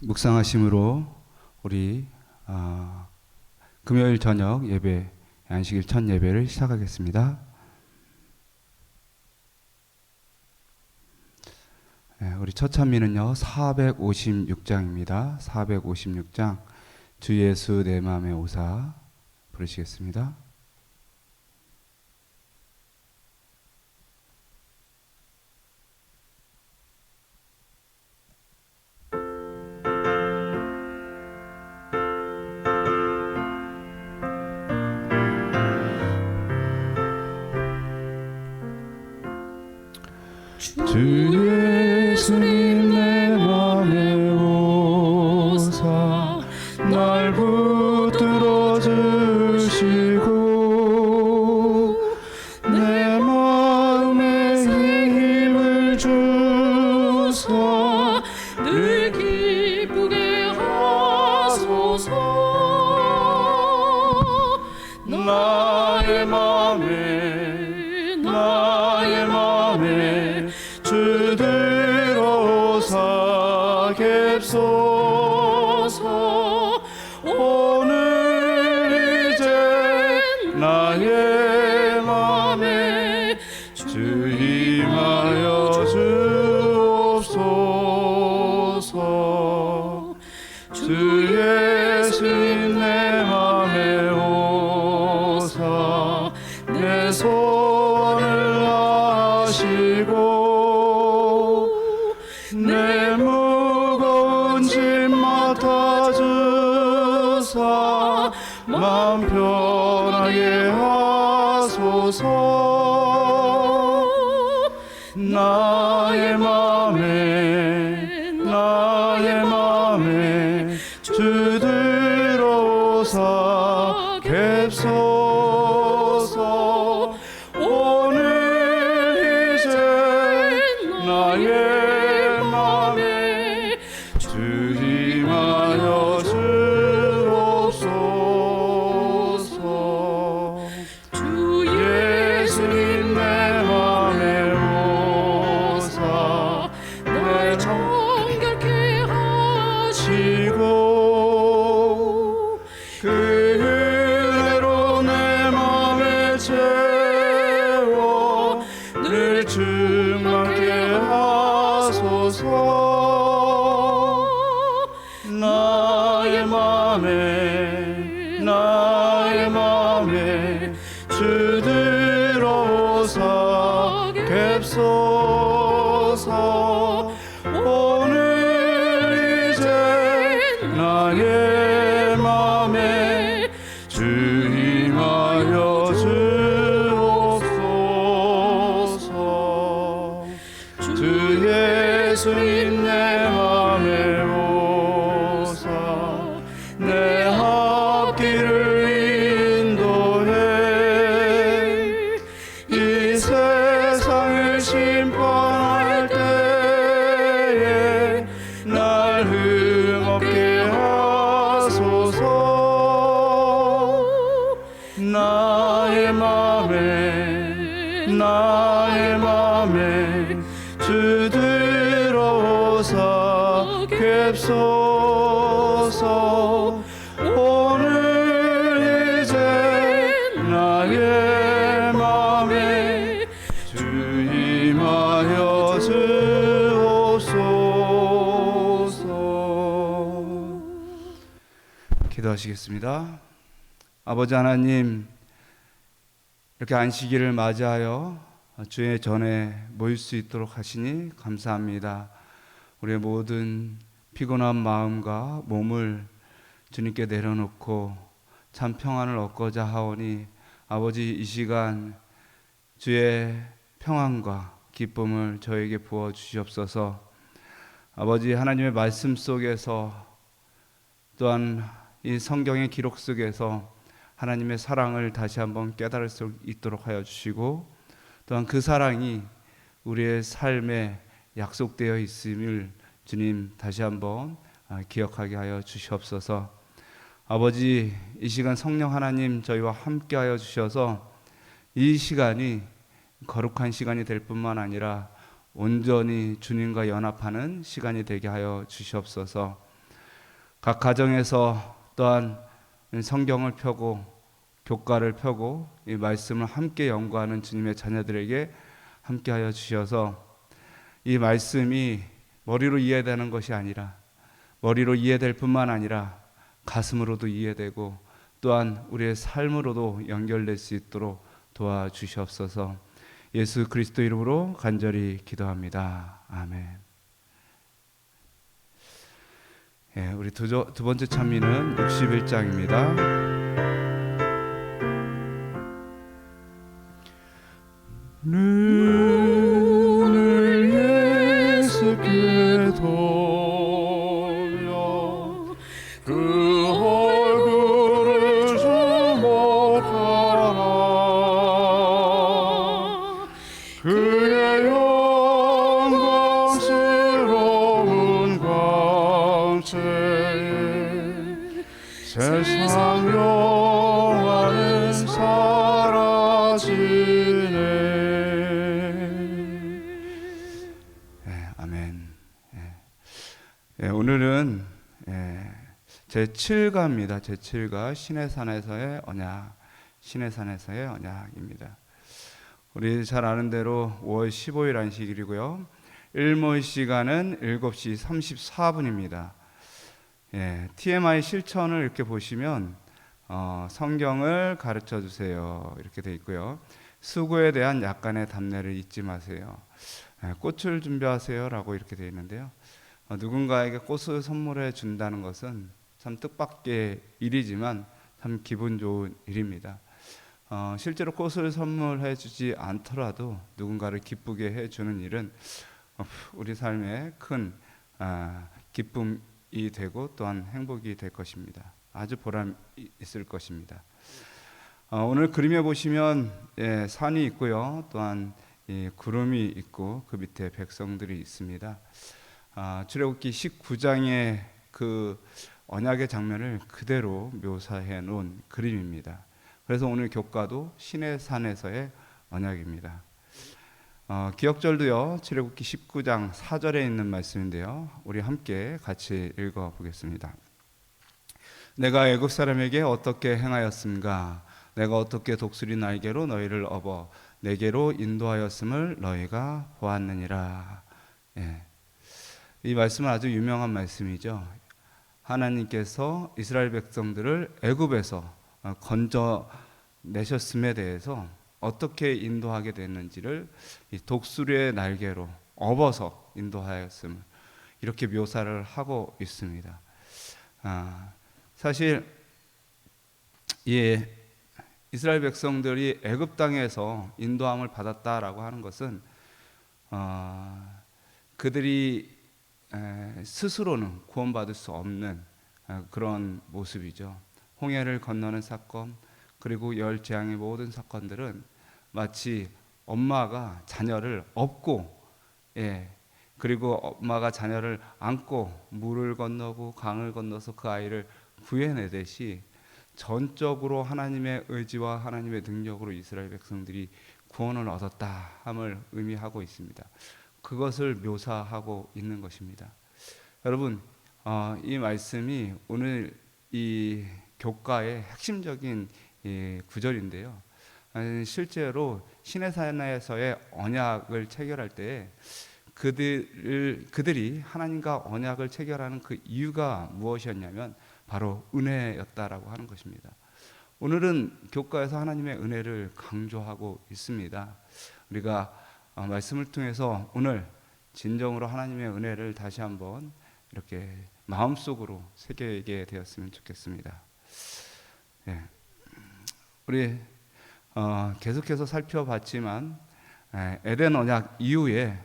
묵상하심으로 우리 금요일 저녁 예배, 안식일 첫 예배를 시작하겠습니다. 우리 첫 찬미는요 456장입니다. 456장 주 예수 내 맘에 오사 부르시겠습니다. 주 예수님 내 맘에 오사 날 붙들어 주시고 내 마음에 힘을 주사 늘 기쁘게 하소서. 나의 맘에 주 들어오사 갭소서. 오늘 이제 나의 맘에 주 임하여 주옵소서. 주 예수님 내 맘에 오사 내 소원을 아시고 내 무거운 짐 맡아주사 마음 편하게 하소서. 나의 맘에 주 들어오사 갭소서. 오늘 이제 나의 맘에 주 임하여 주옵소서. 주 예수님 내 맘에 오사 날 정결케 하시고 그 은혜로 내 맘에 채워 늘 충만케 하소서. 나의 맘에 주 들어오사 갭소서. 오늘 이제 나의 맘에 주 임하여 주옵소서. 주 예수님 내 맘에 오사 내 앞길을 인도해 이 세상을 심판할 때에 날 흠없게 하소서. 나의 맘에 주 들어오사 갭소서. 오늘 이제 나의 맘에 주 임하여 주옵소서. 기도하시겠습니다. 아버지 하나님, 이렇게 안식일을 맞이하여 주의 전에 모일 수 있도록 하시니 감사합니다. 우리의 모든 피곤한 마음과 몸을 주님께 내려놓고 참 평안을 얻고자 하오니 아버지, 이 시간 주의 평안과 기쁨을 저에게 부어 주시옵소서. 아버지, 하나님의 말씀 속에서 또한 이 성경의 기록 속에서 하나님의 사랑을 다시 한번 깨달을 수 있도록 하여 주시고, 또한 그 사랑이 우리의 삶에 약속되어 있음을 주님 다시 한번 기억하게 하여 주시옵소서. 아버지, 이 시간 성령 하나님 저희와 함께 하여 주셔서 이 시간이 거룩한 시간이 될 뿐만 아니라 온전히 주님과 연합하는 시간이 되게 하여 주시옵소서. 각 가정에서 또한 성경을 펴고 교과를 펴고 이 말씀을 함께 연구하는 주님의 자녀들에게 함께하여 주셔서 이 말씀이 머리로 이해되는 것이 아니라 머리로 이해될 뿐만 아니라 가슴으로도 이해되고 또한 우리의 삶으로도 연결될 수 있도록 도와주시옵소서. 예수 그리스도 이름으로 간절히 기도합니다. 아멘. 우리 두 번째 찬미는 61장입니다. 눈을 예수께 돌려 그 얼굴을 주목하라. 그의 영광스러운 광채에 세상 영화는 사라지네. 오늘은 제7가입니다. 제7가 신의 산에서의 언약, 신의 산에서의 언약입니다. 우리 잘 아는 대로 5월 15일 안식일이고요. 일몰 시간은 7시 34분입니다. TMI 실천을 이렇게 보시면 성경을 가르쳐 주세요 이렇게 돼 있고요. 수고에 대한 약간의 답례를 잊지 마세요. 꽃을 준비하세요 라고 이렇게 돼 있는데요. 누군가에게 꽃을 선물해 준다는 것은 참 뜻밖의 일이지만 참 기분 좋은 일입니다. 실제로 꽃을 선물해 주지 않더라도 누군가를 기쁘게 해주는 일은 우리 삶에 큰 기쁨이 되고 또한 행복이 될 것입니다. 아주 보람 있을 것입니다. 오늘 그림에 보시면 산이 있고요. 또한 구름이 있고 그 밑에 백성들이 있습니다. 출애굽기 19장의 그 언약의 장면을 그대로 묘사해 놓은 그림입니다. 그래서 오늘 교과도 신의 산에서의 언약입니다. 기억절도요. 출애굽기 19장 4절에 있는 말씀인데요. 우리 함께 같이 읽어 보겠습니다. 내가 애굽 사람에게 어떻게 행하였음가? 내가 어떻게 독수리 날개로 너희를 업어 내게로 인도하였음을 너희가 보았느니라. 이 말씀은 아주 유명한 말씀이죠. 하나님께서 이스라엘 백성들을 애굽에서 건져내셨음에 대해서 어떻게 인도하게 됐는지를 이 독수리의 날개로 업어서 인도하였음을 이렇게 묘사를 하고 있습니다. 사실 이스라엘 백성들이 애굽 땅에서 인도함을 받았다라고 하는 것은 그들이 스스로는 구원받을 수 없는 그런 모습이죠. 홍해를 건너는 사건 그리고 열 재앙의 모든 사건들은 마치 엄마가 자녀를 업고 그리고 엄마가 자녀를 안고 물을 건너고 강을 건너서 그 아이를 구해내듯이 전적으로 하나님의 의지와 하나님의 능력으로 이스라엘 백성들이 구원을 얻었다 함을 의미하고 있습니다. 그것을 묘사하고 있는 것입니다. 여러분, 이 말씀이 오늘 이 교과의 핵심적인 구절인데요. 실제로 신의 산에서의 언약을 체결할 때 그들이 하나님과 언약을 체결하는 그 이유가 무엇이었냐면 바로 은혜였다라고 하는 것입니다. 오늘은 교과에서 하나님의 은혜를 강조하고 있습니다. 우리가 말씀을 통해서 오늘 진정으로 하나님의 은혜를 다시 한번 이렇게 마음속으로 새기게 되었으면 좋겠습니다. 우리 계속해서 살펴봤지만 에덴 언약 이후에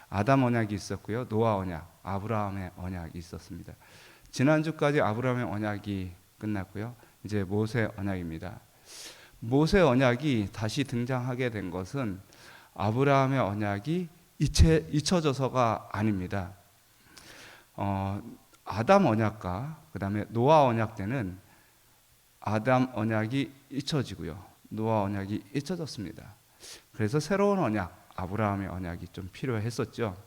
아담 언약이 있었고요. 노아 언약, 아브라함의 언약이 있었습니다. 지난주까지 아브라함의 언약이 끝났고요. 이제 모세 언약입니다. 모세 언약이 다시 등장하게 된 것은 아브라함의 언약이 잊혀져서가 아닙니다. 아담 언약과 그 다음에 노아 언약 때는 아담 언약이 잊혀지고요. 노아 언약이 잊혀졌습니다. 그래서 새로운 언약, 아브라함의 언약이 좀 필요했었죠.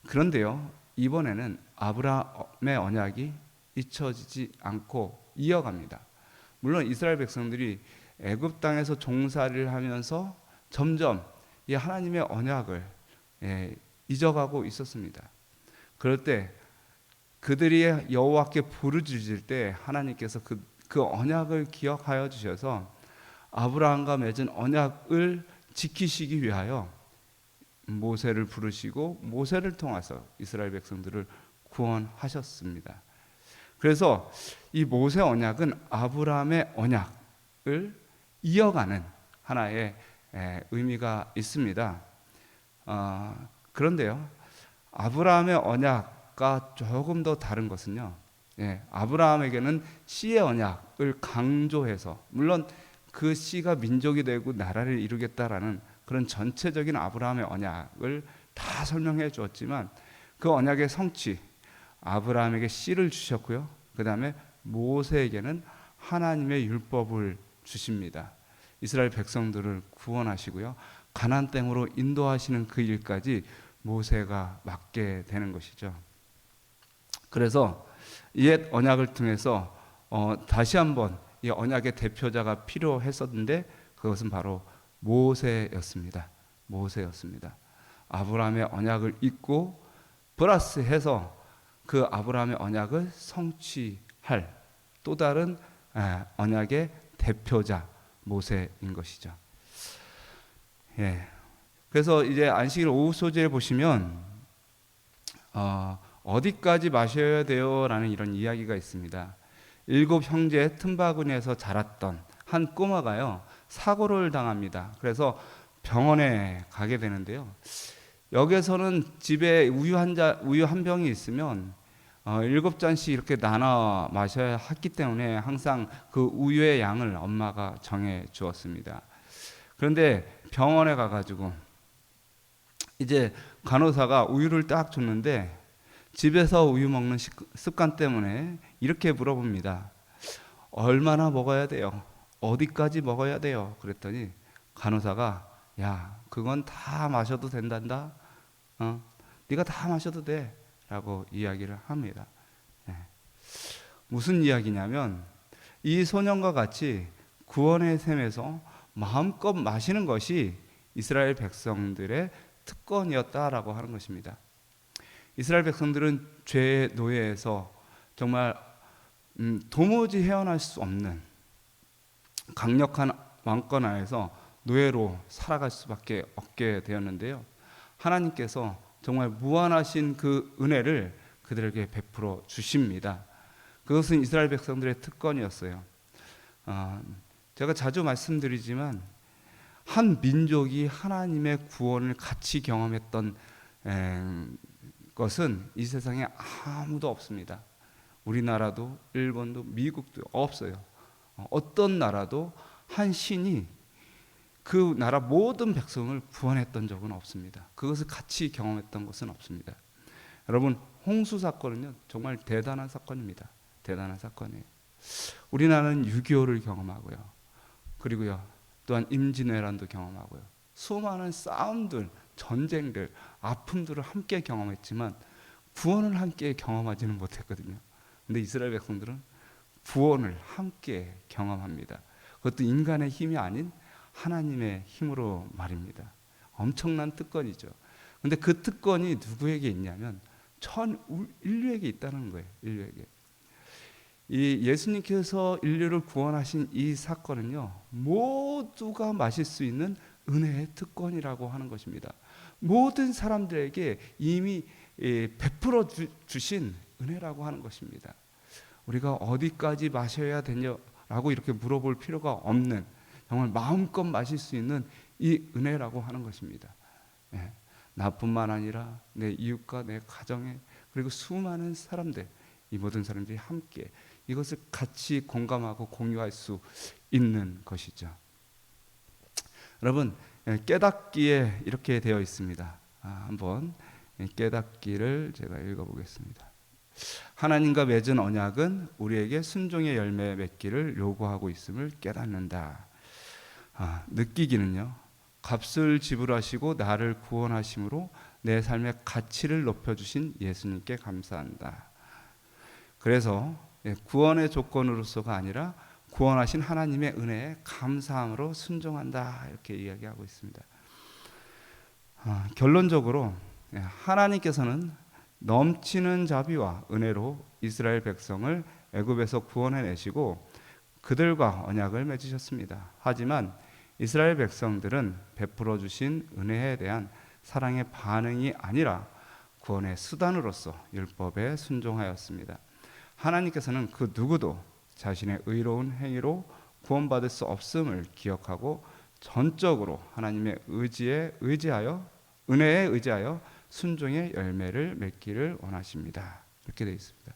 그런데요, 이번에는 아브라함의 언약이 잊혀지지 않고 이어갑니다. 물론 이스라엘 백성들이 애굽 땅에서 종살이를 하면서 점점 이 하나님의 언약을 잊어가고 있었습니다. 그럴 때 그들이 여호와께 부르짖을 때 하나님께서 그 언약을 기억하여 주셔서 아브라함과 맺은 언약을 지키시기 위하여 모세를 부르시고 모세를 통해서 이스라엘 백성들을 구원하셨습니다. 그래서 이 모세 언약은 아브라함의 언약을 이어가는 하나의 의미가 있습니다. 그런데요, 아브라함의 언약과 조금 더 다른 것은요, 아브라함에게는 씨의 언약을 강조해서, 물론 그 씨가 민족이 되고 나라를 이루겠다라는 그런 전체적인 아브라함의 언약을 다 설명해 주었지만, 그 언약의 성취, 아브라함에게 씨를 주셨고요, 그 다음에 모세에게는 하나님의 율법을 주십니다. 이스라엘 백성들을 구원하시고요, 가나안 땅으로 인도하시는 그 일까지 모세가 맡게 되는 것이죠. 그래서 옛 언약을 통해서 다시 한번 이 언약의 대표자가 필요했었는데, 그것은 바로 모세였습니다. 아브라함의 언약을 잊고 플러스해서 그 아브라함의 언약을 성취할 또 다른 언약의 대표자 모세인 것이죠. 그래서 이제 안식일 오후 소재를 보시면 어디까지 마셔야 돼요라는 이런 이야기가 있습니다. 7 형제의 틈바구니에서 자랐던 한 꼬마가요, 사고를 당합니다. 그래서 병원에 가게 되는데요, 여기에서는 집에 우유 한 병이 있으면 7잔씩 이렇게 나눠 마셔야 했기 때문에 항상 그 우유의 양을 엄마가 정해 주었습니다. 그런데 병원에 가가지고 이제 간호사가 우유를 딱 줬는데, 집에서 우유 먹는 습관 때문에 이렇게 물어봅니다. 얼마나 먹어야 돼요? 어디까지 먹어야 돼요? 그랬더니 간호사가, 야, 그건 다 마셔도 된단다. 네가 다 마셔도 돼 라고 이야기를 합니다. 무슨 이야기냐면, 이 소년과 같이 구원의 샘에서 마음껏 마시는 것이 이스라엘 백성들의 특권이었다라고 하는 것입니다. 이스라엘 백성들은 죄의 노예에서 정말 도무지 헤어날 수 없는 강력한 왕권 하에서 노예로 살아갈 수밖에 없게 되었는데요, 하나님께서 정말 무한하신 그 은혜를 그들에게 베풀어 주십니다. 그것은 이스라엘 백성들의 특권이었어요. 제가 자주 말씀드리지만, 한 민족이 하나님의 구원을 같이 경험했던 것은 이 세상에 아무도 없습니다. 우리나라도 일본도 미국도 없어요. 어떤 나라도 한 신이 그 나라 모든 백성을 구원했던 적은 없습니다. 그것을 같이 경험했던 것은 없습니다. 여러분, 홍수 사건은요, 정말 대단한 사건입니다. 대단한 사건이에요. 우리나라는 6.25를 경험하고요, 그리고요 또한 임진왜란도 경험하고요, 수많은 싸움들, 전쟁들, 아픔들을 함께 경험했지만 구원을 함께 경험하지는 못했거든요. 근데 이스라엘 백성들은 구원을 함께 경험합니다. 그것도 인간의 힘이 아닌 하나님의 힘으로 말입니다. 엄청난 특권이죠. 근데 그 특권이 누구에게 있냐면 전 인류에게 있다는 거예요. 인류에게. 이 예수님께서 인류를 구원하신 이 사건은요, 모두가 마실 수 있는 은혜의 특권이라고 하는 것입니다. 모든 사람들에게 이미 베풀어 주신 은혜라고 하는 것입니다. 우리가 어디까지 마셔야 되냐라고 이렇게 물어볼 필요가 없는, 정말 마음껏 마실 수 있는 이 은혜라고 하는 것입니다. 나뿐만 아니라 내 이웃과 내 가정에, 그리고 수많은 사람들, 이 모든 사람들이 함께 이것을 같이 공감하고 공유할 수 있는 것이죠. 여러분, 깨닫기에 이렇게 되어 있습니다. 한번 깨닫기를 제가 읽어보겠습니다. 하나님과 맺은 언약은 우리에게 순종의 열매 맺기를 요구하고 있음을 깨닫는다. 느끼기는요, 값을 지불하시고 나를 구원하심으로 내 삶의 가치를 높여주신 예수님께 감사한다. 그래서 구원의 조건으로서가 아니라 구원하신 하나님의 은혜에 감사함으로 순종한다, 이렇게 이야기하고 있습니다. 결론적으로 하나님께서는 넘치는 자비와 은혜로 이스라엘 백성을 애굽에서 구원해내시고 그들과 언약을 맺으셨습니다. 하지만 이스라엘 백성들은 베풀어 주신 은혜에 대한 사랑의 반응이 아니라 구원의 수단으로서 율법에 순종하였습니다. 하나님께서는 그 누구도 자신의 의로운 행위로 구원받을 수 없음을 기억하고 전적으로 하나님의 은혜에 의지하여 순종의 열매를 맺기를 원하십니다. 이렇게 되어 있습니다.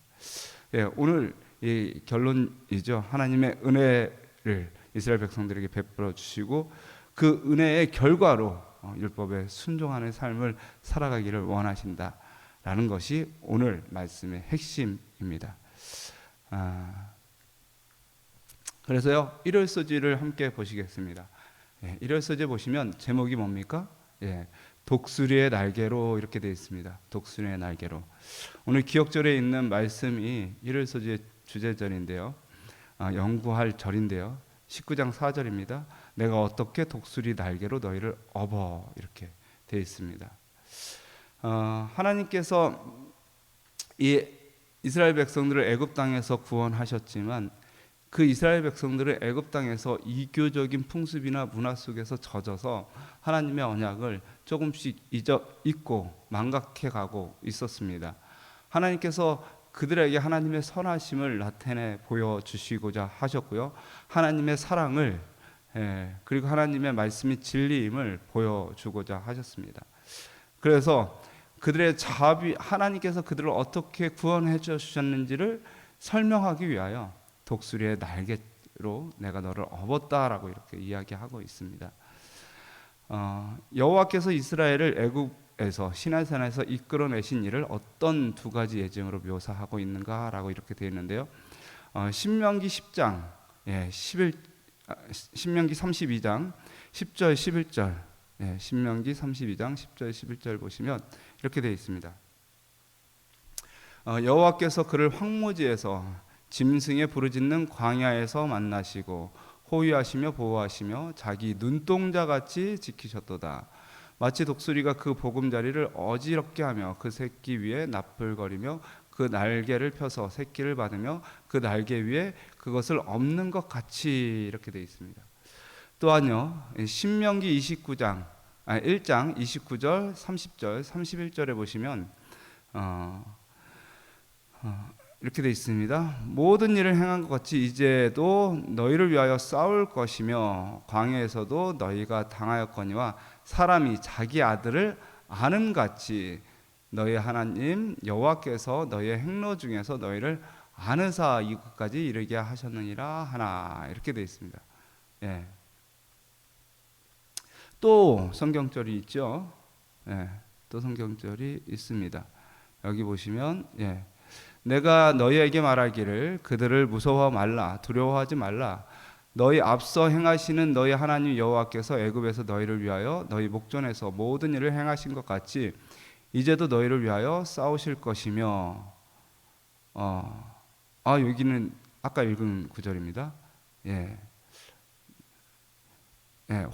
오늘 이 결론이죠. 하나님의 은혜를 이스라엘 백성들에게 베풀어 주시고 그 은혜의 결과로 율법에 순종하는 삶을 살아가기를 원하신다라는 것이 오늘 말씀의 핵심입니다. 그래서요, 일월서지를 함께 보시겠습니다. 일월서지 보시면 제목이 뭡니까? 독수리의 날개로 이렇게 되어 있습니다. 독수리의 날개로. 오늘 기억절에 있는 말씀이 일월서지의 주제절인데요, 연구할 절인데요, 19장 4절입니다. 내가 어떻게 독수리 날개로 너희를 업어, 이렇게 되어 있습니다. 하나님께서 이 이스라엘 백성들을 애굽 땅에서 구원하셨지만 그 이스라엘 백성들을 애굽 땅에서 이교적인 풍습이나 문화 속에서 젖어서 하나님의 언약을 조금씩 잊고 망각해가고 있었습니다. 하나님께서 그들에게 하나님의 선하심을 나타내 보여주시고자 하셨고요, 하나님의 사랑을 그리고 하나님의 말씀이 진리임을 보여주고자 하셨습니다. 그래서 그들의 하나님께서 그들을 어떻게 구원해 주셨는지를 설명하기 위하여 독수리의 날개로 내가 너를 업었다라고 이렇게 이야기하고 있습니다. 여호와께서 이스라엘을 애굽에서 시내산에서 이끌어내신 일을 어떤 두 가지 예증으로 묘사하고 있는가라고 이렇게 되어 있는데요, 신명기 10장, 신명기 32장 10절 11절, 신명기 32장 10절 11절 보시면 이렇게 되어 있습니다. 여호와께서 그를 황무지에서 짐승의 부르짖는 광야에서 만나시고 호위하시며 보호하시며 자기 눈동자같이 지키셨도다. 마치 독수리가 그 보금자리를 어지럽게 하며 그 새끼 위에 나풀거리며 그 날개를 펴서 새끼를 받으며 그 날개 위에 그것을 엎는 것 같이, 이렇게 되어 있습니다. 또한요, 신명기 1장 29절 30절 31절에 보시면 이렇게 되어 있습니다. 모든 일을 행한 것 같이 이제도 너희를 위하여 싸울 것이며 광야에서도 너희가 당하였거니와 사람이 자기 아들을 아는 같이 너희 하나님 여호와께서 너희의 행로 중에서 너희를 아느사 이것까지 이르게 하셨느니라 하나, 이렇게 되어 있습니다. 또 성경절이 있죠. 또 성경절이 있습니다. 여기 보시면 내가 너희에게 말하기를 그들을 무서워 말라, 두려워하지 말라. 너희 앞서 행하시는 너희 하나님 여호와께서 애굽에서 너희를 위하여 너희 목전에서 모든 일을 행하신 것 같이 이제도 너희를 위하여 싸우실 것이며, 여기는 아까 읽은 구절입니다.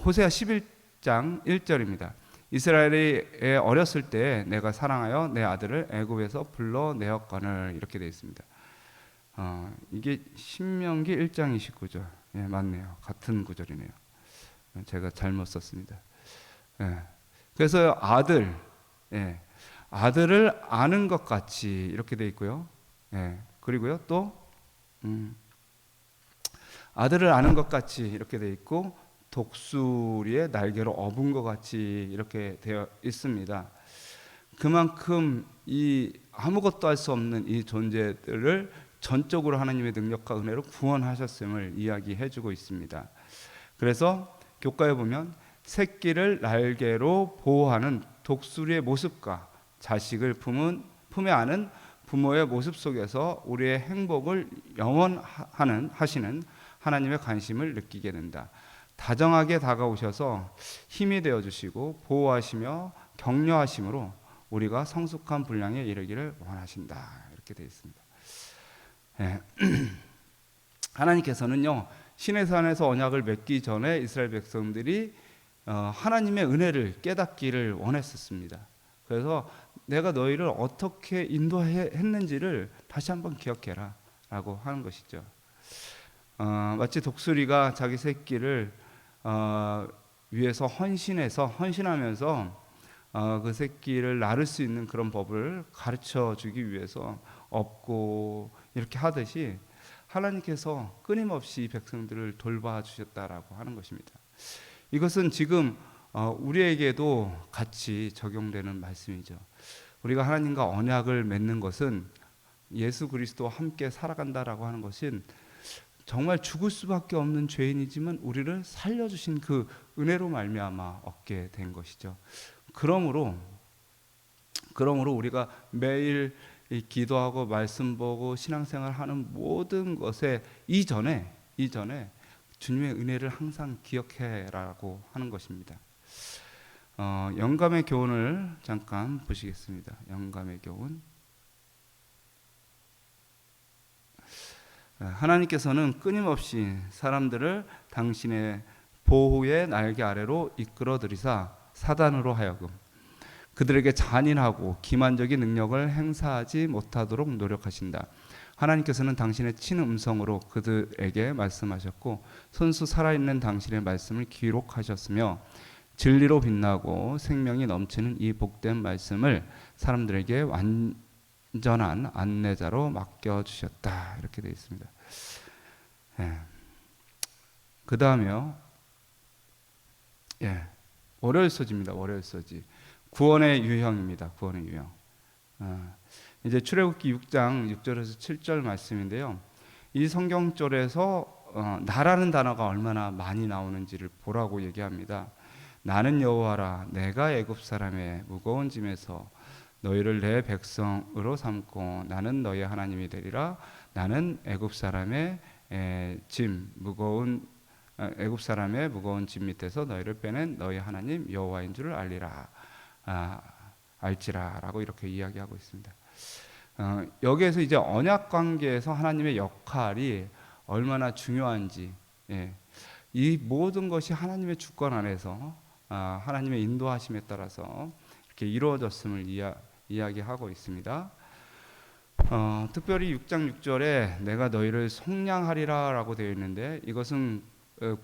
호세아 11장 1절입니다. 이스라엘이 어렸을 때 내가 사랑하여 내 아들을 애굽에서 불러내었거늘, 이렇게 되어 있습니다. 이게 신명기 1장 29절. 맞네요. 같은 구절이네요. 제가 잘못 썼습니다. 그래서 아들을 아는 것 같이, 이렇게 되어 있고요. 그리고요 또 아들을 아는 것 같이, 이렇게 되어 있고 독수리의 날개로 업은 것 같이, 이렇게 되어 있습니다. 그만큼 이 아무것도 할 수 없는 이 존재들을 전적으로 하나님의 능력과 은혜로 구원하셨음을 이야기해주고 있습니다. 그래서 교과에 보면 새끼를 날개로 보호하는 독수리의 모습과 자식을 품에 안은 부모의 모습 속에서 우리의 행복을 영원하시는 하나님의 관심을 느끼게 된다. 다정하게 다가오셔서 힘이 되어 주시고 보호하시며 격려하심으로 우리가 성숙한 분량에 이르기를 원하신다. 이렇게 되어 있습니다. 예. 하나님께서는요, 시내산에서 언약을 맺기 전에 이스라엘 백성들이 하나님의 은혜를 깨닫기를 원했었습니다. 그래서 내가 너희를 어떻게 인도했는지를 다시 한번 기억해라 라고 하는 것이죠. 마치 독수리가 자기 새끼를 위해서 헌신하면서 그 새끼를 나를 수 있는 그런 법을 가르쳐 주기 위해서 업고 이렇게 하듯이 하나님께서 끊임없이 백성들을 돌봐주셨다라고 하는 것입니다. 이것은 지금 우리에게도 같이 적용되는 말씀이죠. 우리가 하나님과 언약을 맺는 것은 예수 그리스도와 함께 살아간다라고 하는 것은 정말 죽을 수밖에 없는 죄인이지만 우리를 살려주신 그 은혜로 말미암아 얻게 된 것이죠. 그러므로 우리가 매일 기도하고 말씀 보고 신앙생활하는 모든 것에 이전에 주님의 은혜를 항상 기억해라고 하는 것입니다. 영감의 교훈을 잠깐 보시겠습니다. 영감의 교훈. 하나님께서는 끊임없이 사람들을 당신의 보호의 날개 아래로 이끌어들이사 사단으로 하여금 그들에게 잔인하고 기만적인 능력을 행사하지 못하도록 노력하신다. 하나님께서는 당신의 친음성으로 그들에게 말씀하셨고 손수 살아있는 당신의 말씀을 기록하셨으며 진리로 빛나고 생명이 넘치는 이 복된 말씀을 사람들에게 완전한 안내자로 맡겨주셨다. 이렇게 되어 있습니다. 그 다음에요. 월요일서지입니다. 월요일서지. 구원의 유형입니다. 구원의 유형. 이제 출애굽기 6장 6절에서 7절 말씀인데요. 이 성경절에서 나라는 단어가 얼마나 많이 나오는지를 보라고 얘기합니다. 나는 여호와라, 내가 애굽 사람의 무거운 짐에서 너희를 내 백성으로 삼고 나는 너희 하나님이 되리라. 나는 애굽 사람의 무거운 짐 밑에서 너희를 빼낸 너희 하나님 여호와인 줄을 알지라라고 이렇게 이야기하고 있습니다. 여기에서 이제 언약 관계에서 하나님의 역할이 얼마나 중요한지, 이 모든 것이 하나님의 주권 안에서 하나님의 인도하심에 따라서 이렇게 이루어졌음을 이야기하고 있습니다. 특별히 6장 6절에 내가 너희를 속량하리라 라고 되어 있는데 이것은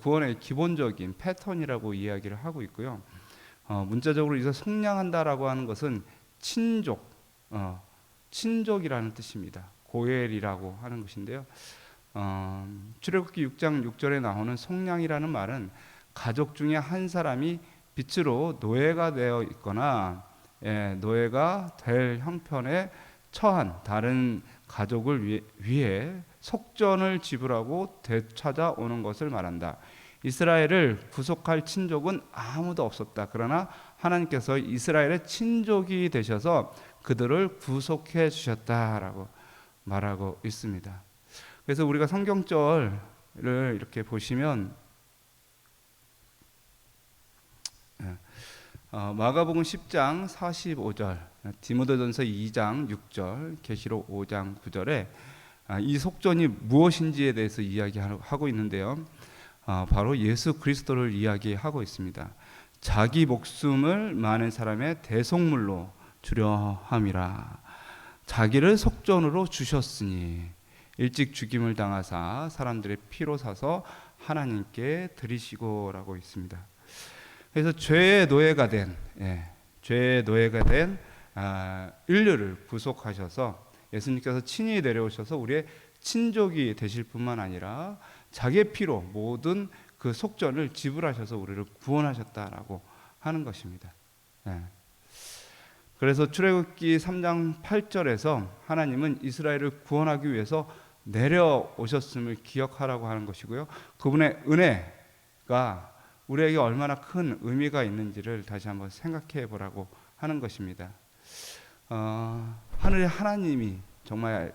구원의 기본적인 패턴이라고 이야기를 하고 있고요. 문자적으로 이제 속량한다라고 하는 것은 친족이라는 뜻입니다. 고엘이라고 하는 것인데요. 출애굽기 6장 6절에 나오는 속량이라는 말은 가족 중에 한 사람이 빚으로 노예가 되어 있거나 노예가 될 형편에 처한 다른 가족을 위해 속전을 지불하고 되찾아오는 것을 말한다. 이스라엘을 구속할 친족은 아무도 없었다. 그러나 하나님께서 이스라엘의 친족이 되셔서 그들을 구속해 주셨다라고 말하고 있습니다. 그래서 우리가 성경절을 이렇게 보시면 마가복음 10장 45절, 디모데전서 2장 6절, 계시록 5장 9절에 이 속전이 무엇인지에 대해서 이야기하고 있는데요. 바로 예수 그리스도를 이야기하고 있습니다. 자기 목숨을 많은 사람의 대속물로 주려 함이라. 자기를 속전으로 주셨으니 일찍 죽임을 당하사 사람들의 피로 사서 하나님께 드리시고라고 있습니다. 그래서 죄의 노예가 된 인류를 구속하셔서 예수님께서 친히 내려오셔서 우리의 친족이 되실 뿐만 아니라 자기의 피로 모든 그 속전을 지불하셔서 우리를 구원하셨다라고 하는 것입니다. 그래서 출애굽기 3장 8절에서 하나님은 이스라엘을 구원하기 위해서 내려오셨음을 기억하라고 하는 것이고요. 그분의 은혜가 우리에게 얼마나 큰 의미가 있는지를 다시 한번 생각해 보라고 하는 것입니다. 하늘의 하나님이 정말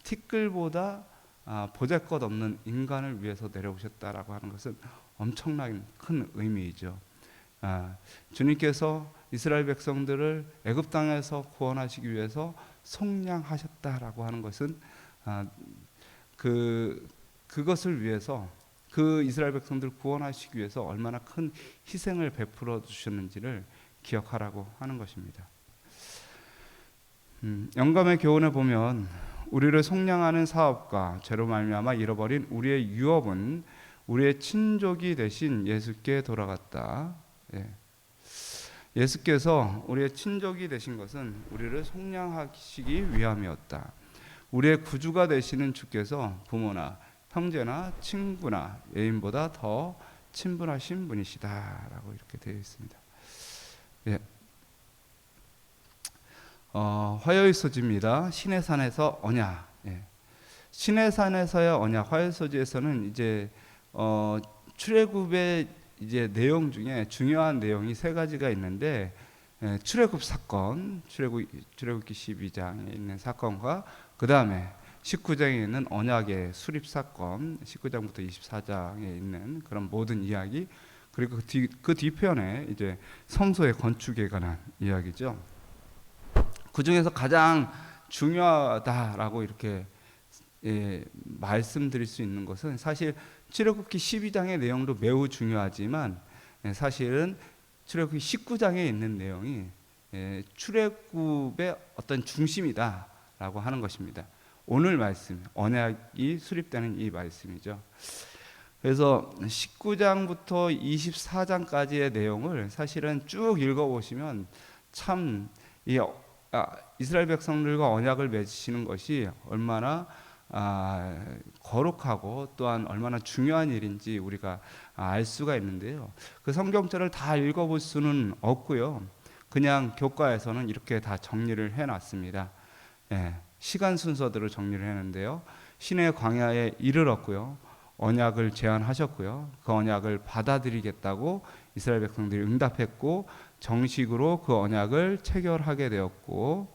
티끌보다 보잘것없는 인간을 위해서 내려오셨다라고 하는 것은 엄청난 큰 의미이죠. 주님께서 이스라엘 백성들을 애굽 땅에서 구원하시기 위해서 속량하셨다라고 하는 것은 그것을 위해서 그 이스라엘 백성들을 구원하시기 위해서 얼마나 큰 희생을 베풀어 주셨는지를 기억하라고 하는 것입니다. 영감의 교훈에 보면 우리를 속량하는 사업과 죄로 말미암아 잃어버린 우리의 유업은 우리의 친족이 되신 예수께 돌아갔다. 예수께서 우리의 친족이 되신 것은 우리를 속량하시기 위함이었다. 우리의 구주가 되시는 주께서 부모나 형제나 친구나 애인보다 더 친분하신 분이시다라고 이렇게 되어 있습니다. 화요일 소지입니다. 신의 산에서 언약. 신의 산에서의 언약. 화요일 소지에서는 이제 출애굽의 이제 내용 중에 중요한 내용이 세 가지가 있는데, 출애굽 사건, 출애굽기 12장에 있는 사건과 그 다음에 19장에 있는 언약의 수립 사건, 19장부터 24장에 있는 그런 모든 이야기, 그리고 그 뒤편에 이제 성소의 건축에 관한 이야기죠. 그 중에서 가장 중요하다라고 이렇게 말씀드릴 수 있는 것은 사실 출애굽기 12장의 내용도 매우 중요하지만 사실은 출애굽기 19장에 있는 내용이 출애굽의 어떤 중심이다라고 하는 것입니다. 오늘 말씀, 언약이 수립되는 이 말씀이죠. 그래서 19장부터 24장까지의 내용을 사실은 쭉 읽어보시면 참 이스라엘 백성들과 언약을 맺으시는 것이 얼마나 거룩하고 또한 얼마나 중요한 일인지 우리가 알 수가 있는데요. 그 성경절을 다 읽어볼 수는 없고요. 그냥 교과에서는 이렇게 다 정리를 해놨습니다. 시간 순서대로 정리를 했는데요. 신의 광야에 이르렀고요. 언약을 제안하셨고요. 그 언약을 받아들이겠다고 이스라엘 백성들이 응답했고 정식으로 그 언약을 체결하게 되었고,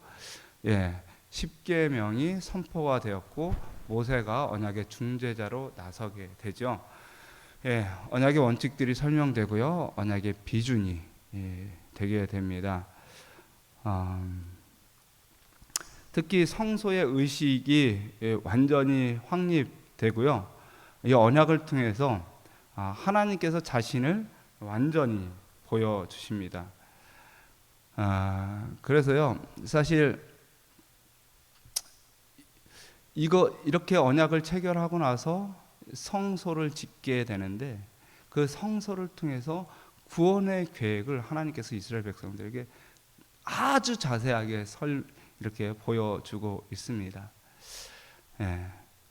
10계명이 선포가 되었고 모세가 언약의 중재자로 나서게 되죠. 언약의 원칙들이 설명되고요. 언약의 비준이 되게 됩니다. 특히 성소의 의식이 완전히 확립되고요. 이 언약을 통해서 하나님께서 자신을 완전히 보여주십니다. 그래서요, 사실 이렇게 언약을 체결하고 나서 성소를 짓게 되는데 그 성소를 통해서 구원의 계획을 하나님께서 이스라엘 백성들에게 아주 자세하게 이렇게 보여주고 있습니다.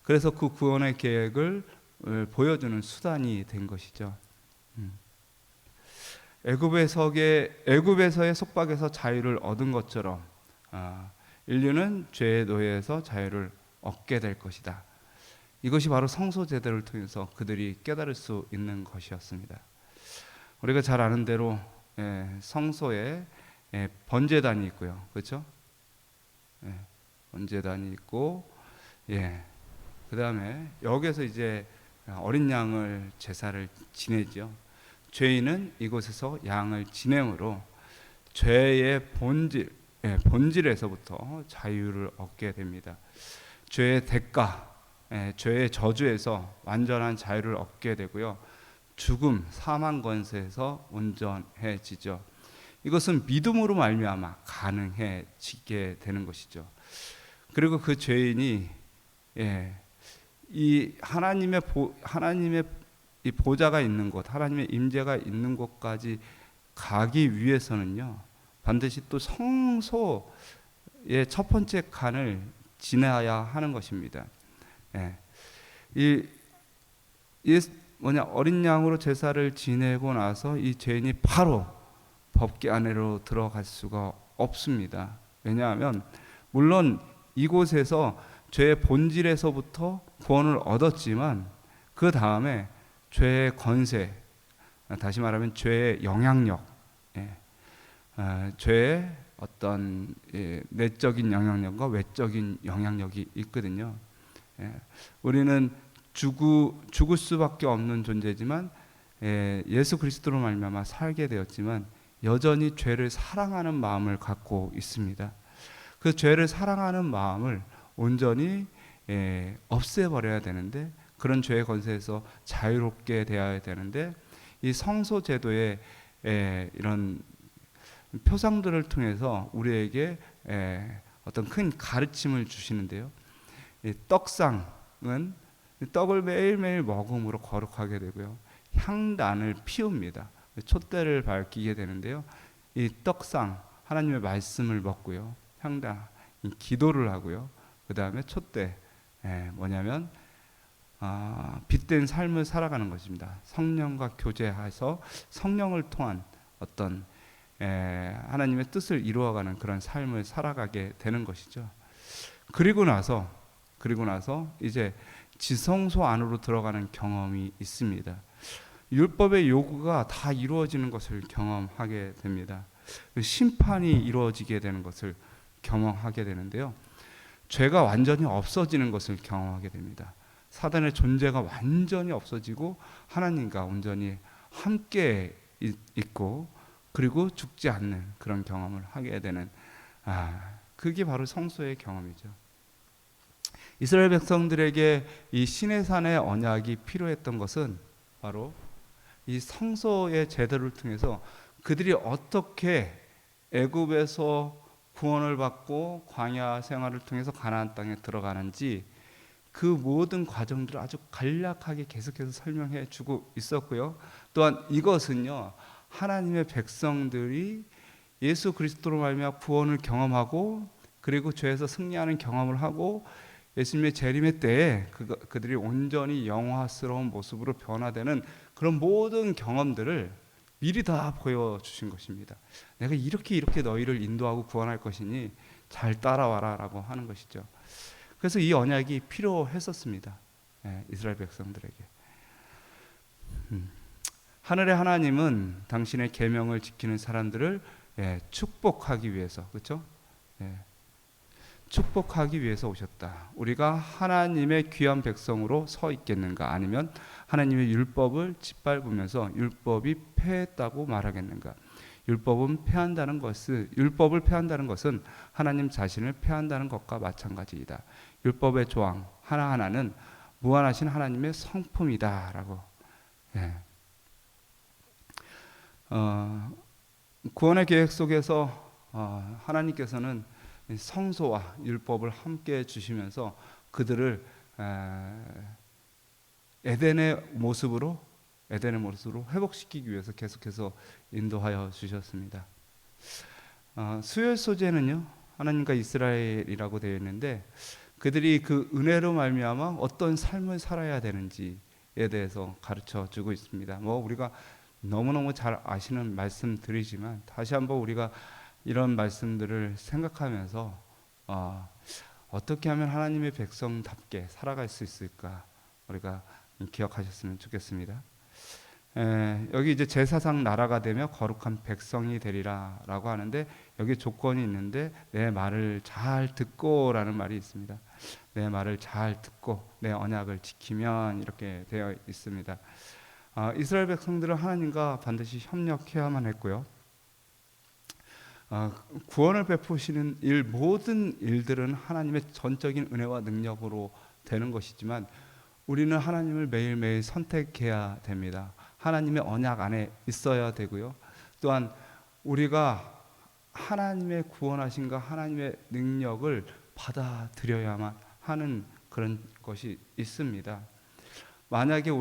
그래서 그 구원의 계획을 보여주는 수단이 된 것이죠. 애굽에서의 속박에서 자유를 얻은 것처럼 인류는 죄의 노예에서 자유를 얻게 될 것이다. 이것이 바로 성소 제도를 통해서 그들이 깨달을 수 있는 것이었습니다. 우리가 잘 아는 대로 성소에 번제단이 있고요, 그렇죠? 번제단이 있고, 그 다음에 여기서 이제 어린 양을 제사를 지내죠. 죄인은 이곳에서 양을 진행으로 죄의 본질에서부터 자유를 얻게 됩니다. 죄의 대가, 죄의 저주에서 완전한 자유를 얻게 되고요. 죽음, 사망 권세에서 온전해지죠. 이것은 믿음으로 말미암아 가능해지게 되는 것이죠. 그리고 그 죄인이 이 하나님의 이 보좌가 있는 곳, 하나님의 임재가 있는 곳까지 가기 위해서는요, 반드시 또 성소의 첫 번째 칸을 지나야 하는 것입니다. 어린 양으로 제사를 지내고 나서 이 죄인이 바로 법궤 안으로 들어갈 수가 없습니다. 왜냐하면 물론 이곳에서 죄의 본질에서부터 구원을 얻었지만 그 다음에 죄의 권세, 다시 말하면 죄의 영향력, 죄의 어떤 내적인 영향력과 외적인 영향력이 있거든요. 우리는 죽을 수밖에 없는 존재지만 예수 그리스도로 말미암아 살게 되었지만 여전히 죄를 사랑하는 마음을 갖고 있습니다. 그 죄를 사랑하는 마음을 온전히 없애버려야 되는데, 그런 죄의 권세에서 자유롭게 되어야 되는데, 이 성소 제도의 이런 표상들을 통해서 우리에게 어떤 큰 가르침을 주시는데요. 이 떡상은 떡을 매일매일 먹음으로 거룩하게 되고요. 향단을 피웁니다. 촛대를 밝히게 되는데요. 이 떡상, 하나님의 말씀을 먹고요. 향단, 기도를 하고요. 그 다음에 촛대, 뭐냐면 빛된 삶을 살아가는 것입니다. 성령과 교제해서 성령을 통한 어떤 하나님의 뜻을 이루어가는 그런 삶을 살아가게 되는 것이죠. 그리고 나서 이제 지성소 안으로 들어가는 경험이 있습니다. 율법의 요구가 다 이루어지는 것을 경험하게 됩니다. 심판이 이루어지게 되는 것을 경험하게 되는데요. 죄가 완전히 없어지는 것을 경험하게 됩니다. 사단의 존재가 완전히 없어지고 하나님과 온전히 함께 있고, 그리고 죽지 않는 그런 경험을 하게 되는, 그게 바로 성소의 경험이죠. 이스라엘 백성들에게 이 시내산의 언약이 필요했던 것은 바로 이 성소의 제도를 통해서 그들이 어떻게 애굽에서 구원을 받고 광야 생활을 통해서 가나안 땅에 들어가는지, 그 모든 과정들을 아주 간략하게 계속해서 설명해 주고 있었고요. 또한 이것은요, 하나님의 백성들이 예수 그리스도로 말미암아 구원을 경험하고, 그리고 죄에서 승리하는 경험을 하고, 예수님의 재림의 때에 그들이 온전히 영화스러운 모습으로 변화되는 그런 모든 경험들을 미리 다 보여주신 것입니다. 내가 이렇게 너희를 인도하고 구원할 것이니 잘 따라와라 라고 하는 것이죠. 그래서 이 언약이 필요했었습니다. 이스라엘 백성들에게. 하늘의 하나님은 당신의 계명을 지키는 사람들을 축복하기 위해서, 그렇죠? 축복하기 위해서 오셨다. 우리가 하나님의 귀한 백성으로 서 있겠는가? 아니면 하나님의 율법을 짓밟으면서 율법이 패했다고 말하겠는가? 율법을 패한다는 것은 하나님 자신을 패한다는 것과 마찬가지이다. 율법의 조항 하나하나는 무한하신 하나님의 성품이다라고. 구원의 계획 속에서 하나님께서는 성소와 율법을 함께 주시면서 그들을 에덴의 모습으로 회복시키기 위해서 계속해서 인도하여 주셨습니다. 수요일 소재는요, 하나님과 이스라엘이라고 되어 있는데, 그들이 그 은혜로 말미암아 어떤 삶을 살아야 되는지에 대해서 가르쳐 주고 있습니다. 우리가 너무너무 잘 아시는 말씀들이지만 다시 한번 우리가 이런 말씀들을 생각하면서 어떻게 하면 하나님의 백성답게 살아갈 수 있을까, 우리가 기억하셨으면 좋겠습니다. 여기 이제 제사상 나라가 되며 거룩한 백성이 되리라라고 하는데, 여기 조건이 있는데 내 말을 잘 듣고라는 말이 있습니다. 내 말을 잘 듣고 내 언약을 지키면, 이렇게 되어 있습니다. 이스라엘 백성들은 하나님과 반드시 협력해야만 했고요. 구원을 베푸시는 모든 일들은 하나님의 전적인 은혜와 능력으로 되는 것이지만, 우리는 하나님을 매일매일 선택해야 됩니다. 하나님의 언약 안에 있어야 되고요. 또한 우리가 하나님의 구원하심과 하나님의 능력을 받아들여야만 하는 그런 것이 있습니다. 만약에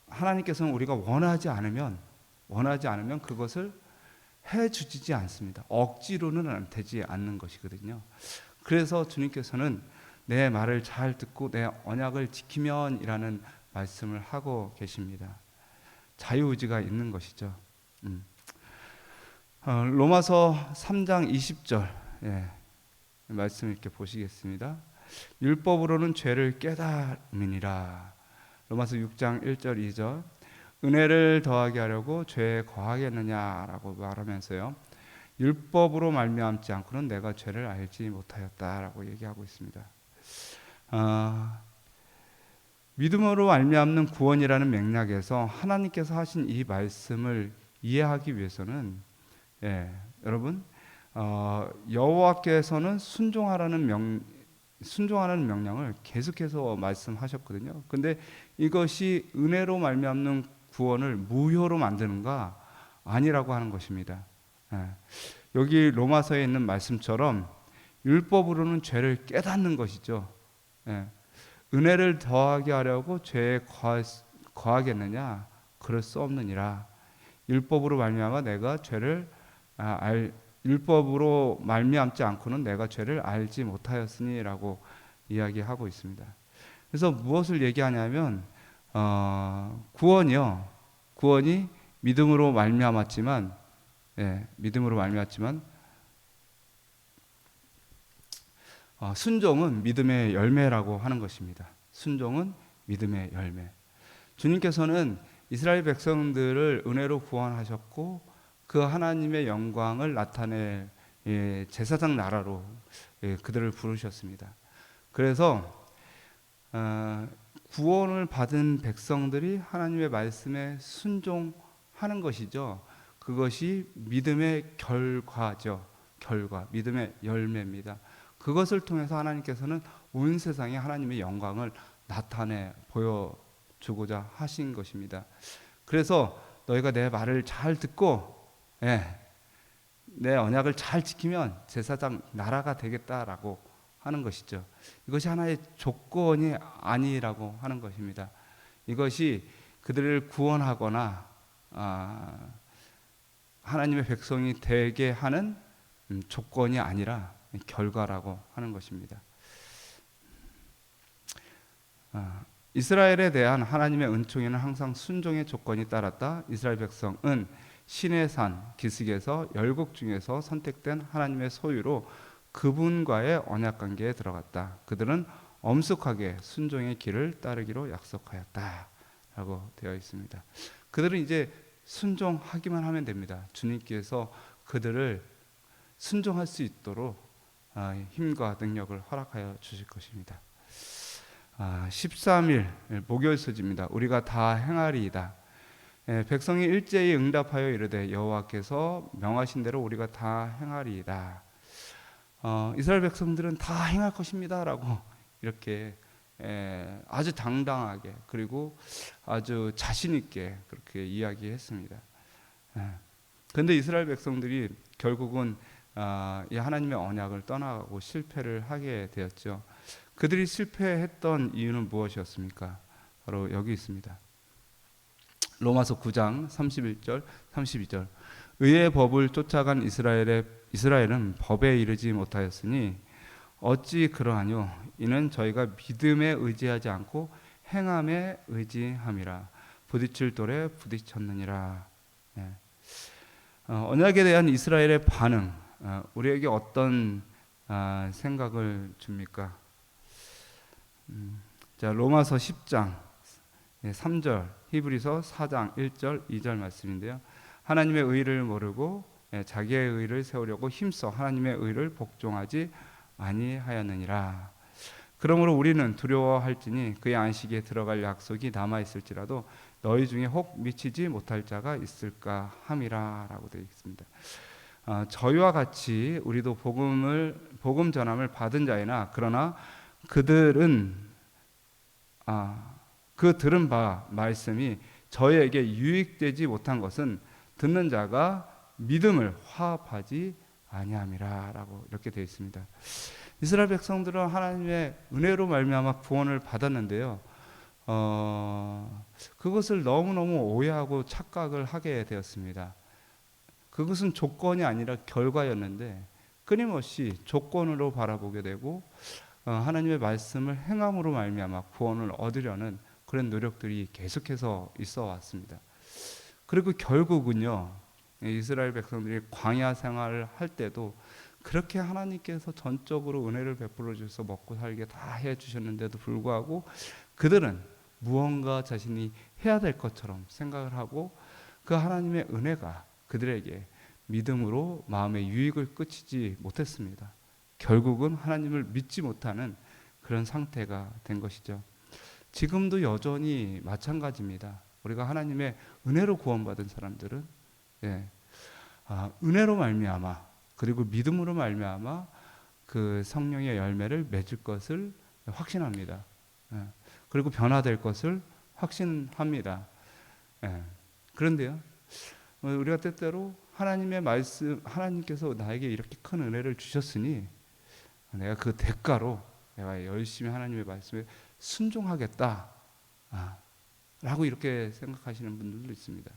하나님께서는 우리가 원하지 않으면 그것을 해주지 않습니다. 억지로는 되지 않는 것이거든요. 그래서 주님께서는 내 말을 잘 듣고 내 언약을 지키면 이라는 말씀을 하고 계십니다. 자유의지가 있는 것이죠. 로마서 3장 20절 말씀 이렇게 보시겠습니다. 율법으로는 죄를 깨달음이니라. 로마서 6장 1절 2절 은혜를 더하게 하려고 죄에 거하겠느냐라고 말하면서요, 율법으로 말미암지 않고는 내가 죄를 알지 못하였다라고 얘기하고 있습니다. 믿음으로 말미암는 구원이라는 맥락에서 하나님께서 하신 이 말씀을 이해하기 위해서는 여러분 여호와께서는 순종하라는 명령을 계속해서 말씀하셨거든요. 근데 이것이 은혜로 말미암는 구원을 무효로 만드는가? 아니라고 하는 것입니다. 여기 로마서에 있는 말씀처럼 율법으로는 죄를 깨닫는 것이죠. 은혜를 더하게 하려고 죄에 거하겠느냐? 그럴 수 없느니라. 율법으로 말미암아 내가 죄를 율법으로 말미암지 않고는 내가 죄를 알지 못하였으니라고 이야기하고 있습니다. 그래서 무엇을 얘기하냐면 구원이 믿음으로 말미암았지만 순종은 믿음의 열매라고 하는 것입니다. 순종은 믿음의 열매. 주님께서는 이스라엘 백성들을 은혜로 구원하셨고 그 하나님의 영광을 나타낼 제사장 나라로 그들을 부르셨습니다. 그래서 구원을 받은 백성들이 하나님의 말씀에 순종하는 것이죠. 그것이 믿음의 결과죠. 믿음의 열매입니다. 그것을 통해서 하나님께서는 온 세상에 하나님의 영광을 나타내 보여주고자 하신 것입니다. 그래서 너희가 내 말을 잘 듣고 내 언약을 잘 지키면 제사장 나라가 되겠다라고 하는 것이죠. 이것이 하나의 조건이 아니라고 하는 것입니다. 이것이 그들을 구원하거나 하나님의 백성이 되게 하는 조건이 아니라 결과라고 하는 것입니다. 이스라엘에 대한 하나님의 은총에는 항상 순종의 조건이 따랐다. 이스라엘 백성은 신의 산 기슭에서 열국 중에서 선택된 하나님의 소유로 그분과의 언약 관계에 들어갔다. 그들은 엄숙하게 순종의 길을 따르기로 약속하였다라고 되어 있습니다. 그들은 이제 순종하기만 하면 됩니다. 주님께서 그들을 순종할 수 있도록 힘과 능력을 허락하여 주실 것입니다. 13일 목요일 소지입니다. 우리가 다 행하리이다. 백성이 일제히 응답하여 이르되 여호와께서 명하신 대로 우리가 다 행하리이다. 이스라엘 백성들은 다 행할 것입니다 라고 이렇게 아주 당당하게 그리고 아주 자신 있게 그렇게 이야기했습니다. 그런데 이스라엘 백성들이 결국은 이 하나님의 언약을 떠나고 실패를 하게 되었죠. 그들이 실패했던 이유는 무엇이었습니까? 바로 여기 있습니다. 로마서 9장 31절 32절 의의 법을 쫓아간 이스라엘은 법에 이르지 못하였으니 어찌 그러하뇨? 이는 저희가 믿음에 의지하지 않고 행함에 의지함이라. 부딪힐 돌에 부딪혔느니라. 언약에 대한 이스라엘의 반응, 우리에게 어떤 생각을 줍니까? 자, 로마서 10장 3절, 히브리서 4장 1절 2절 말씀인데요. 하나님의 의를 모르고 자기의 의를 세우려고 힘써 하나님의 의를 복종하지 아니하였느니라. 그러므로 우리는 두려워할지니 그의 안식에 들어갈 약속이 남아 있을지라도 너희 중에 혹 미치지 못할 자가 있을까 함이라라고 되어 있습니다. 저희와 같이 우리도 복음 전함을 받은 자이나 그러나 그들은 그 들은 바 말씀이 저희에게 유익되지 못한 것은 듣는 자가 믿음을 화합하지 아니함이라라고 이렇게 되어 있습니다. 이스라엘 백성들은 하나님의 은혜로 말미암아 구원을 받았는데요. 그것을 너무너무 오해하고 착각을 하게 되었습니다. 그것은 조건이 아니라 결과였는데 끊임없이 조건으로 바라보게 되고 하나님의 말씀을 행함으로 말미암아 구원을 얻으려는 그런 노력들이 계속해서 있어 왔습니다. 그리고 결국은요, 이스라엘 백성들이 광야 생활을 할 때도 그렇게 하나님께서 전적으로 은혜를 베풀어 주셔서 먹고 살게 다 해주셨는데도 불구하고 그들은 무언가 자신이 해야 될 것처럼 생각을 하고 그 하나님의 은혜가 그들에게 믿음으로 마음의 유익을 끼치지 못했습니다. 결국은 하나님을 믿지 못하는 그런 상태가 된 것이죠. 지금도 여전히 마찬가지입니다. 우리가 하나님의 은혜로 구원받은 사람들은 은혜로 말미암아 그리고 믿음으로 말미암아 그 성령의 열매를 맺을 것을 확신합니다. 그리고 변화될 것을 확신합니다. 그런데요, 우리가 때때로 하나님의 말씀, 하나님께서 나에게 이렇게 큰 은혜를 주셨으니 내가 그 대가로 내가 열심히 하나님의 말씀에 순종하겠다 라고 이렇게 생각하시는 분들도 있습니다.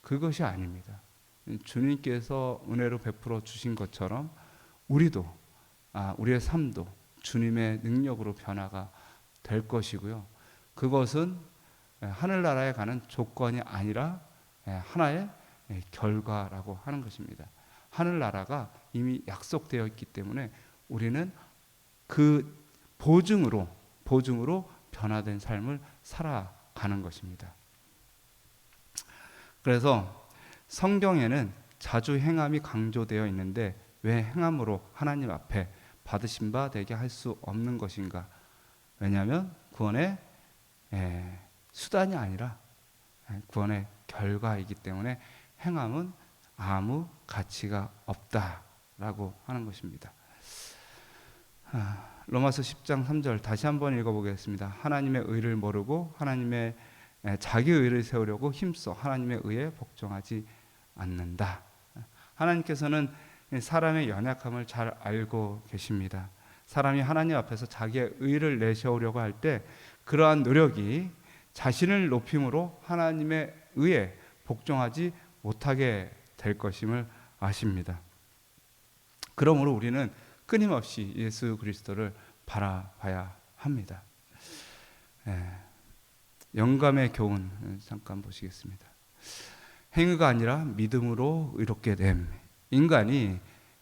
그것이 아닙니다. 주님께서 은혜로 베풀어 주신 것처럼 우리도 우리의 삶도 주님의 능력으로 변화가 될 것이고요. 그것은 하늘나라에 가는 조건이 아니라 하나의 결과라고 하는 것입니다. 하늘나라가 이미 약속되어 있기 때문에 우리는 그 보증으로 변화된 삶을 살아가는 것입니다. 그래서 성경에는 자주 행함이 강조되어 있는데 왜 행함으로 하나님 앞에 받으신 바 되게 할 수 없는 것인가? 왜냐하면 구원의 수단이 아니라 구원의 결과이기 때문에 행함은 아무 가치가 없다라고 하는 것입니다. 로마서 10장 3절 다시 한번 읽어보겠습니다. 하나님의 의를 모르고 하나님의 자기 의를 세우려고 힘써 하나님의 의에 복종하지 않는다. 하나님께서는 사람의 연약함을 잘 알고 계십니다. 사람이 하나님 앞에서 자기의 의를 내세우려고 할 때 그러한 노력이 자신을 높임으로 하나님의 의에 복종하지 못하게 될 것임을 아십니다. 그러므로 우리는 끊임없이 예수 그리스도를 바라봐야 합니다. 영감의 교훈 잠깐 보시겠습니다. 행위가 아니라 믿음으로 의롭게 됨. 인간이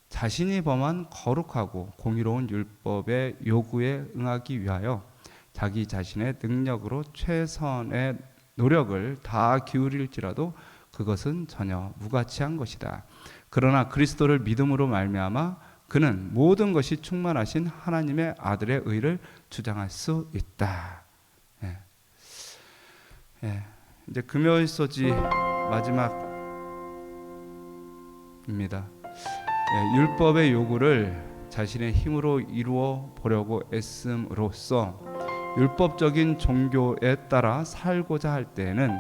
자신이 범한 거룩하고 공의로운 율법의 요구에 응하기 위하여 자기 자신의 능력으로 최선의 노력을 다 기울일지라도 그것은 전혀 무가치한 것이다. 그러나 그리스도를 믿음으로 말미암아 그는 모든 것이 충만하신 하나님의 아들의 의를 주장할 수 있다. 이제 금요일 소지 마지막입니다. 율법의 요구를 자신의 힘으로 이루어 보려고 애씀으로써 율법적인 종교에 따라 살고자 할 때에는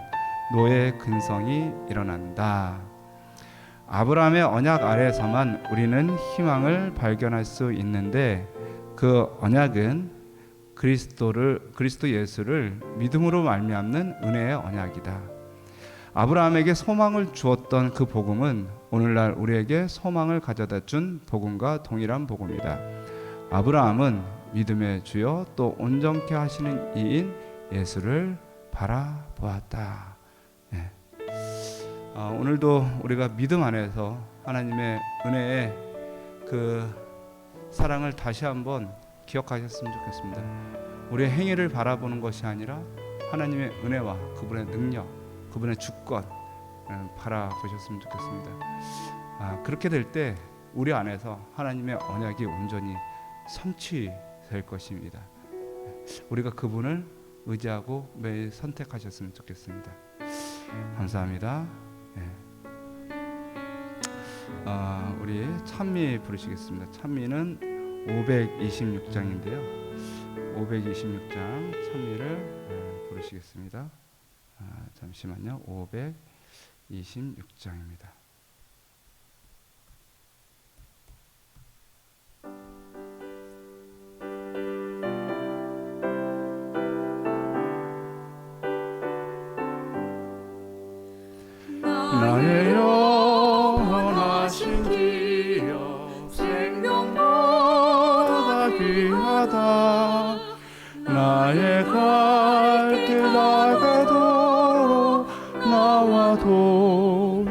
노예 근성이 일어난다. 아브라함의 언약 아래에서만 우리는 희망을 발견할 수 있는데 그 언약은 그리스도 예수를 믿음으로 말미암는 은혜의 언약이다. 아브라함에게 소망을 주었던 그 복음은 오늘날 우리에게 소망을 가져다 준 복음과 동일한 복음이다. 아브라함은 믿음의 주요 또 온전케 하시는 이인 예수를 바라보았다. 오늘도 우리가 믿음 안에서 하나님의 은혜의 그 사랑을 다시 한번 기억하셨으면 좋겠습니다. 우리의 행위를 바라보는 것이 아니라 하나님의 은혜와 그분의 능력, 그분의 주권 바라보셨으면 좋겠습니다. 그렇게 될 때 우리 안에서 하나님의 언약이 온전히 성취될 것입니다. 우리가 그분을 의지하고 매일 선택하셨으면 좋겠습니다. 감사합니다. 우리 찬미 부르시겠습니다. 찬미는 526장인데요. 526장 찬미를 부르시겠습니다. 잠시만요. 526장입니다. 나의 영원하신 기여 생명보다 귀하다. 나의 갈 길 나가도록 나와 동행하소서.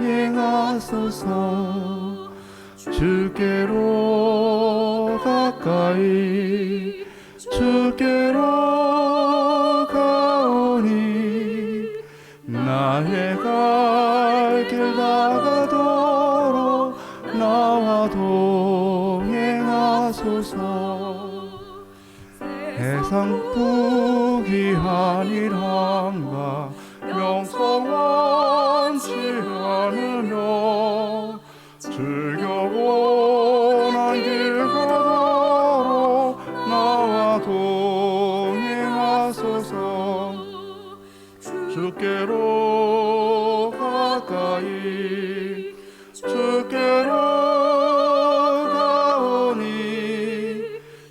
주께로 가까이 주께로 가오니 나의 갈 길 나가도록 나와 동행하소서. 세상 부귀한 일함과 명성 원치 않으며 즐겨 원한 길 가도록 나와 동행하소서. 주께로 가까이 주께로 가오니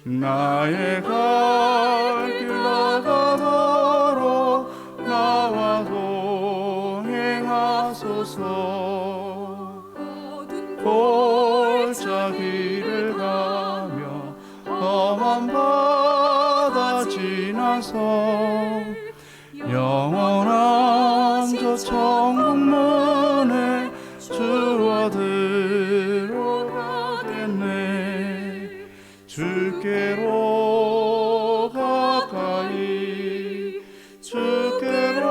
나의 갈 길 나가도록 나와 동행하소서. 골짜기를 가며 험한 바다 지나서 영원한 저 천국 문에 주와 들어가겠네. 주께로 가까이 주께로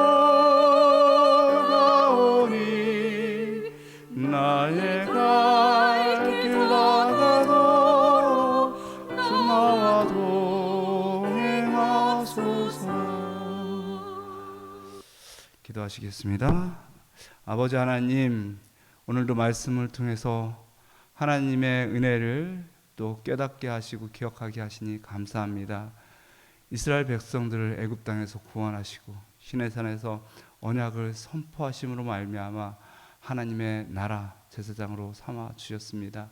가오니 나의 갈 길 나가도록 주 나와 동행하소서. 기도하시겠습니다. 아버지 하나님, 오늘도 말씀을 통해서 하나님의 은혜를 또 깨닫게 하시고 기억하게 하시니 감사합니다. 이스라엘 백성들을 애굽 땅에서 구원하시고 시내산에서 언약을 선포하심으로 말미암아 하나님의 나라 제사장으로 삼아 주셨습니다.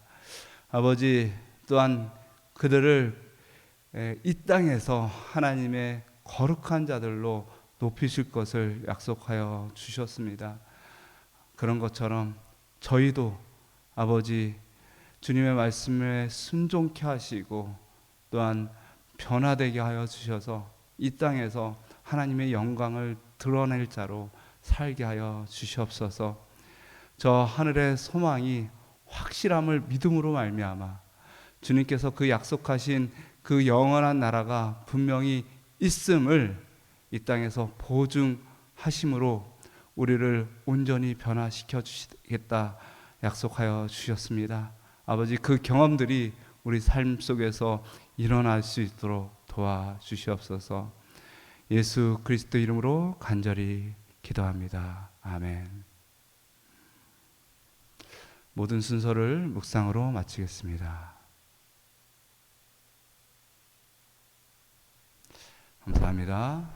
아버지, 또한 그들을 이 땅에서 하나님의 거룩한 자들로 높이실 것을 약속하여 주셨습니다. 그런 것처럼 저희도 아버지 주님의 말씀에 순종케 하시고 또한 변화되게 하여 주셔서 이 땅에서 하나님의 영광을 드러낼 자로 살게 하여 주시옵소서. 저 하늘의 소망이 확실함을 믿음으로 말미암아 주님께서 그 약속하신 그 영원한 나라가 분명히 있음을 이 땅에서 보증하심으로 우리를 온전히 변화시켜 주시겠다 약속하여 주셨습니다. 아버지, 그 경험들이 우리 삶 속에서 일어날 수 있도록 도와주시옵소서. 예수 그리스도 이름으로 간절히 기도합니다. 아멘. 모든 순서를 묵상으로 마치겠습니다. 감사합니다.